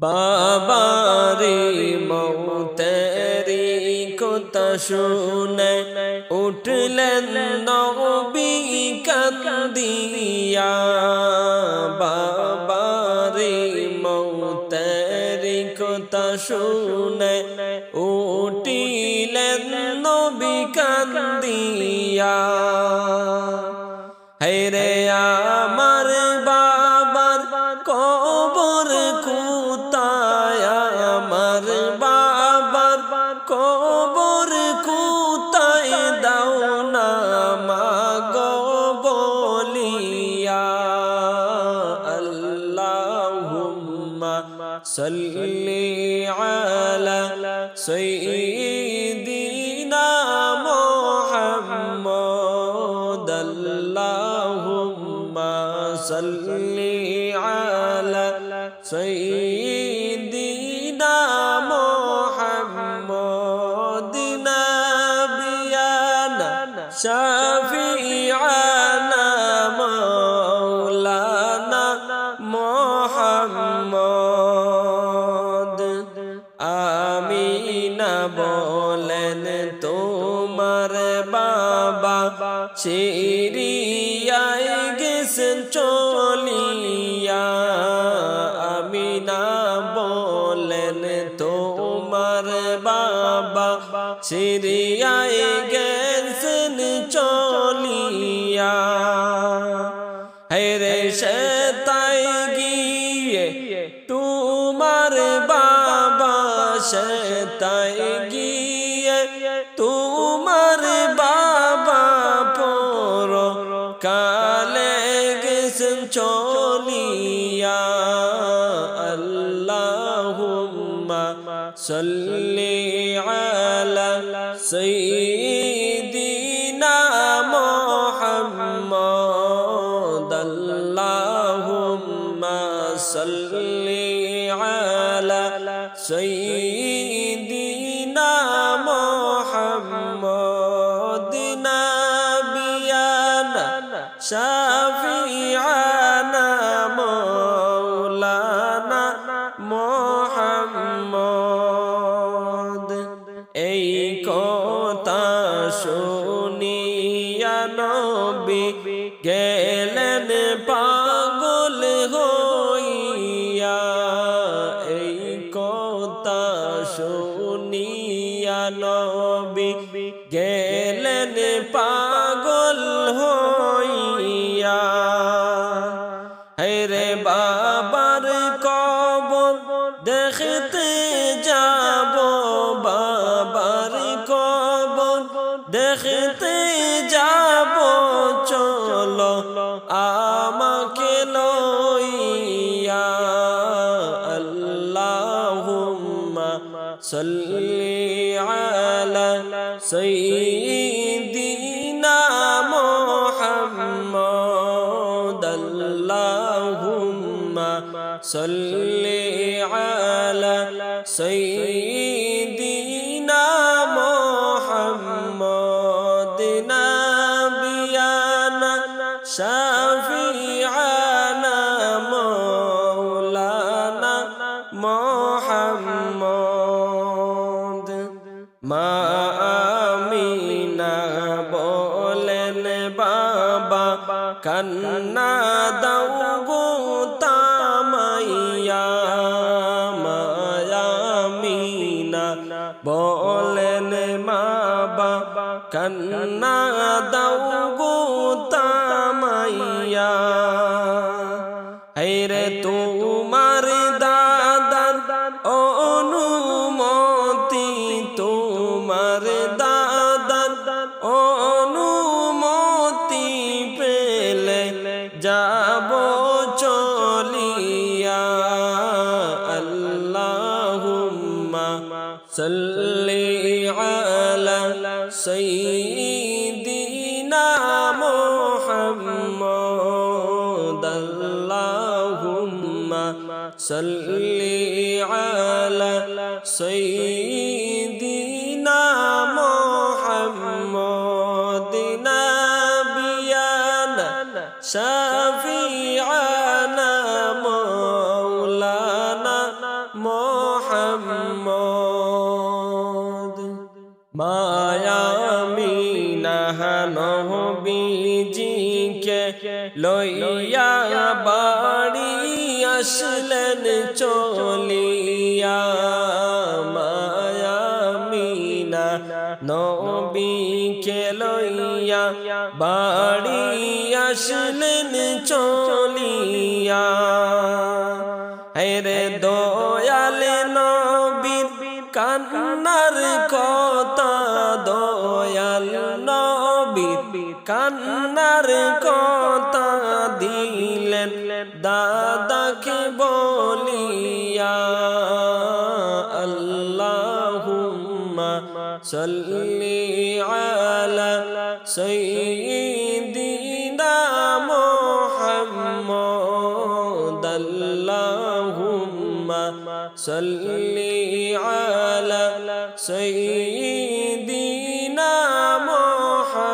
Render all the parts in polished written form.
বাবারে মৌতেরি কথা শুনে উঠলেন নবী কান্দিয়া। বাবারে মৌতেরি কথা শুনে উঠিলেন নবী কান্দিয়া। হেরে আমার বাবার কবর কোথায়, আমার বাবার কবর কোথায়, দাও না মাগো বলিয়া। আল্লাহুম্মা সাল্লি আলা সাইয়্যিদিনা মুহাম্মদ। আল্লাহুম্মা সাল্লি আলা সাইয়্যিদিনা মুহাম্মদ নাবিয়ানা শাফিআনা মাওলানা মুহাম্মদ। আমিনা বলেন তোমার বাবা সিরিয়ায় গেছেন চলিয়া। আমিনা বলেন তোমার বাবা সিরিয়ায় গেছেন চলিয়া। হেরে সেতায় গিয়ে তোমার বাবা, সেতায় গিয়ে তোমার বাবা পর কালে গেছেন চলিয়া। আল্লাহুম্মা সাল্লি আলা সাইয়্যিদিনা মুহাম্মদ। আল্লাহুম্মা সাল্লি আলা সাইয়্যিদিনা মুহাম্মদ নাবিয়ানা শাফিআনা মাওলানা মুহাম্মদ। এই কথা শুনিয়া নবী গেলেন পাগল হইয়া। এই কথা শুনিয়া নবী গেলেন পাগল হইয়া। হেরে বাবার কবর দেখতে যাব, বাবার কবর দেখতে যাব, চলো আমাকে লইয়া। আল্লাহুম্মা সাল্লি আলা সাইয়্যিদিনা মুহাম্মদ। আল্লাহুম্মা সাল্লি আলা সাইয়্যিদিনা মুহাম্মদ নাবিয়ানা শাফিআনা মাওলানা মুহাম্মদ। মা আমিনা বলেন বাবা কান্না দাও গো তামাইয়া। মা আমিনা বলেন মা বাবা কান্না দাও গো তামাইয়া। হেরে তোমার দাদার অনুমতি, তোমার দাদার অনুমতি পেলে যাব চলিয়া। আল্লাহুম্মা সাল্লি আলা সাইয়্যিদিনা মুহাম্মদ। আল্লাহুম্মা সাল্লি আলা সাইয়্যিদিনা মুহাম্মদ নাবিয়ানা শাফিআনা মাওলানা মোহাম্মদ মায়া মিনা নবীজিকে লইয়া বাড়ি আসলেন চলিয়া মায়া মিনা নবীকে লইয়া বাড়ি আসলেন চলিয়া হেরে দয়াল নবীর কান্নার কথা দয়াল নবীর কান্নার কথা দিলেন দাদাকে বলিয়া আল্লাহুম্মা সাল্লি আলা সাইয়্যিদিনা মুহাম্মদ আল্লাহুম্মা সাল্লি আলা সাইয়্যিদিনা মুহাম্মদ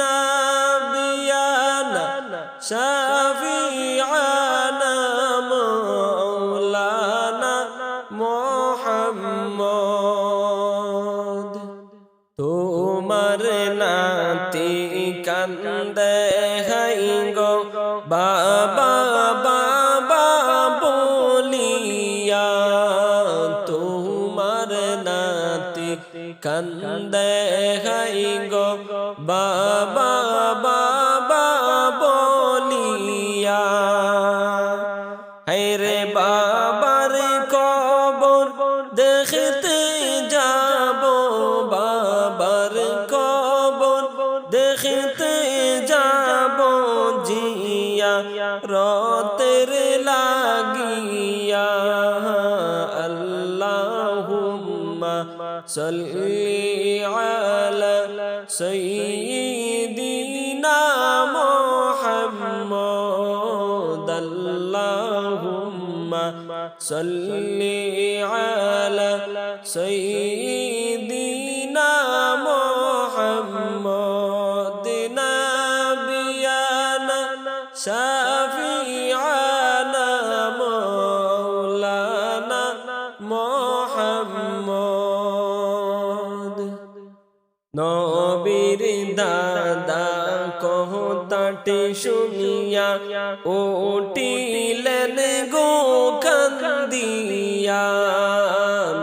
নাবিয়ানা শাফিআনা মাওলানা মুহাম্মদ তোমার নাতি কান্দে হাই গো বাবা বাবা বলিয়া তোমার নাতি কান্দে হাই গো বাবা বাবা বলিয়া হায়রে বাবার কবর দেখতে যাব বাবার কবর দেখতে যাব জিয়া রতের লাগিয়া আল্লাহুম্মা সাল্লি আলা সাইয়্যিদিনা মুহাম্মদ আল্লাহুম্মা সাল্লি আলা সাইয়্যিদিনা মুহাম্মদ নাবিয়ানা শাফিআনা মাওলানা মুহাম্মদ নবীর দাদা কথাটি শুনিয়া উঠিলেন গো কান্দিয়া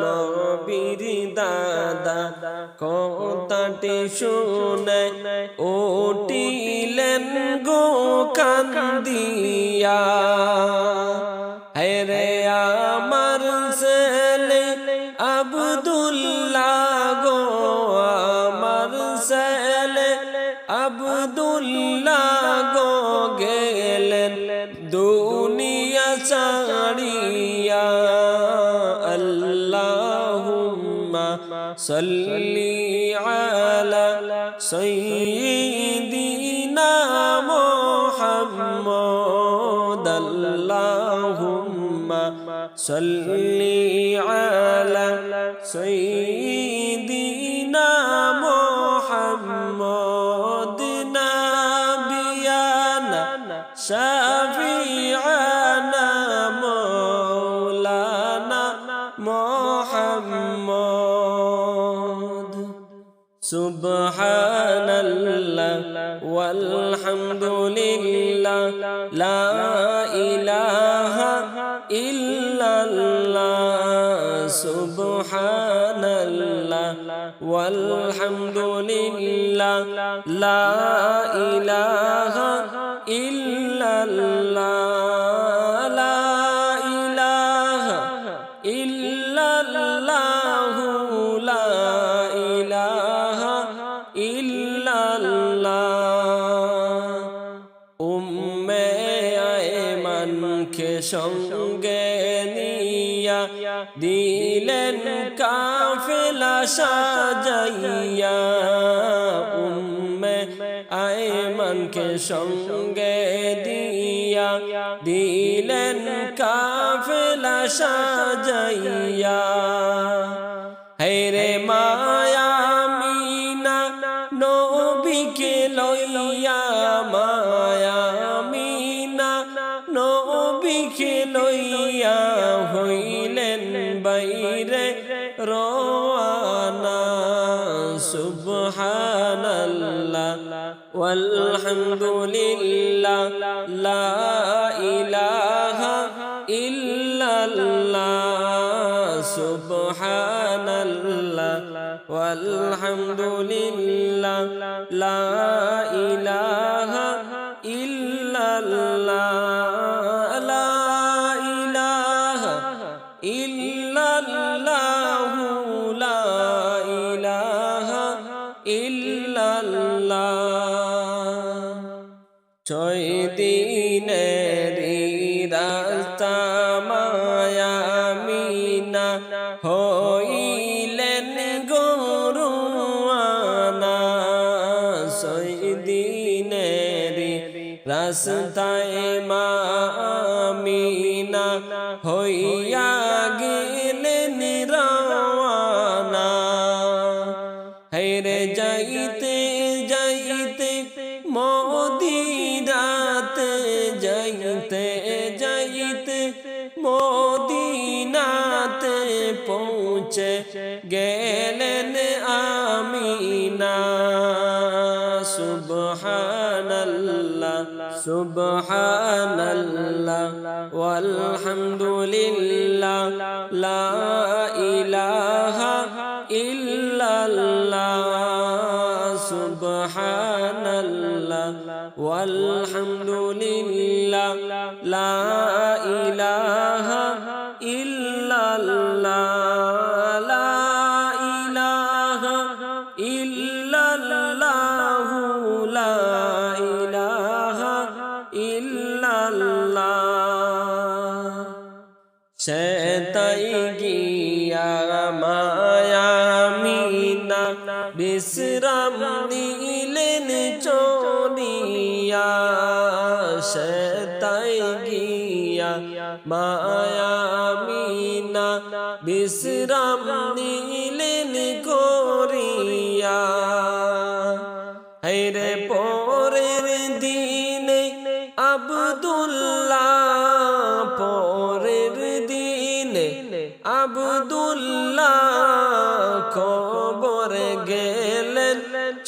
নবীর দাদা কথাটি শুনে উঠিলেন গো কান্দিয়া হেরে আমার ছেলে আব্দুল্লাহ গো আমার ছেলে আব্দুল্লাহ গো গেলেন দুনিয়া ছাড়িয়া আল্লাহুম্মা সাল্লি আলা সাইয়্যিদিনা মুহাম্মদ আল্লাহুম্মা সাল্লি আলা সাইয়্যিদিনা মুহাম্মদ নাবিয়ানা শাফিআনা মাওলানা মুহাম্মদ সুবহানাল্লাহ ওয়ালহামদুলিল্লাহ লা ইলাহা ইল্লাল্লাহ সুবহানাল্লাহ ওয়ালহামদুলিল্লাহ লা ইলাহা ইল্লাল্লাহ লা ইলাহা ইল্লাল্লাহ লা ইলাহা ইল্লাল্লাহ উম্মে আয়মানকে সঙ্গে নিয়া দিলেন কাফেলা সাজাইয়া উম্মে আয়মানকে সঙ্গে দিয়া দিলেন কাফেলা সাজাইয়া হেরে মায়া মিনা নবীকে লইয়া মায়া মিনা নবীকে লইয়া আলহামদুলিল্লাহ লা ইলাহা ইল্লাল্লাহ সুবহানাল্লাহ ওয়ালহামদুলিল্লাহ লা ইলাহা ইল্লাল্লাহ লা ইলাহা ইল্লাল্লাহ লা ইলাহা ইল্লাল্লাহ ছয় দিনের রাস্তা মায়ামিনা হইলেন গরুয়ানা ছয় দিনের রাস্তায় মামিনা হইয়া গেলেন রওয়ানা হেরে যাইতে যাইতে মদিনাতে যাইতে যাইতে মদিনাতে পৌঁছে গেলেন আমিনা সুবহানাল্লাহ সুবহানাল্লাহ ওয়ালহামদুলিল্লাহ লা ইলাহা ইল্লাল্লাহ সুবহানাল্লাহ ওয়ালহামদুলিল্লাহ লা ইলাহা ইল্লাল্লাহ লা ইলাহা ইল্লাল্লাহ লা ইলাহা ইল্লাল্লাহ সেতাই গিয়া মায়ামিনা বিশ্রাম নিলেন চলিয়া সেতাই গিয়া মায়ামিনা বিশ্রাম নিলেন করিয়া হেরে পরের দিনে আব্দুল্লাহ পরের দিনে আব্দুল্লাহ কবর গেলেন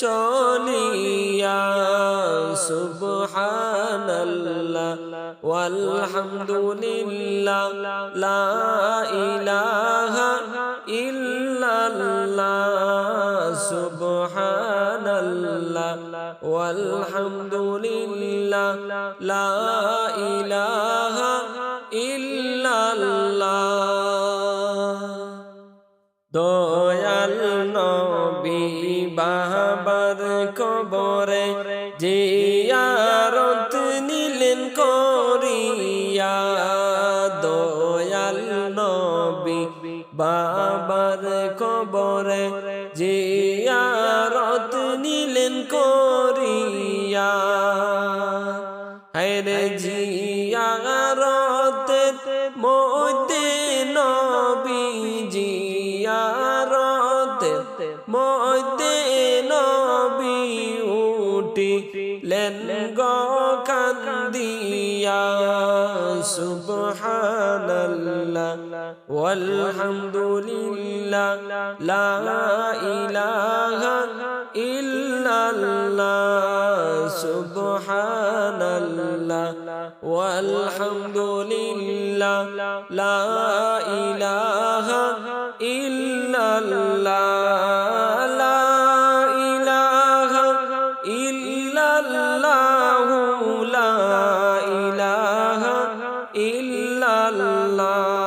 চলিয়া সুবহানাল্লাহ ওয়ালহামদুলিল্লাহ লা ইলাহা ইল্লাল্লাহ সুবহানাল্লাহ ওয়ালহামদুলিল্লাহ লা ইলাহা ইল্লাল্লাহ দয়াল নবী বাবার কবরে জিয়ারত নিলেন করিয়া দয়াল নবী বাবার কবরে জিয়ারত নিলেন করিয়া হেরে জিয়ারতে মধ্যে নবী জিয়ারতে মধ্যে নবী উঠিলেন গো কান্দিয়া সুবহানাল্লাহ ওয়ালহামদুলিল্লাহ লা ইলাহা ইল্লাল্লাহ সুবহানাল্লাহ ওয়ালহামদুলিল্লাহ লা ইলাহা ইল্লাল্লাহ লা ইলাহা ইল্লাল্লাহ লা ইলাহা ইল্লাল্লাহ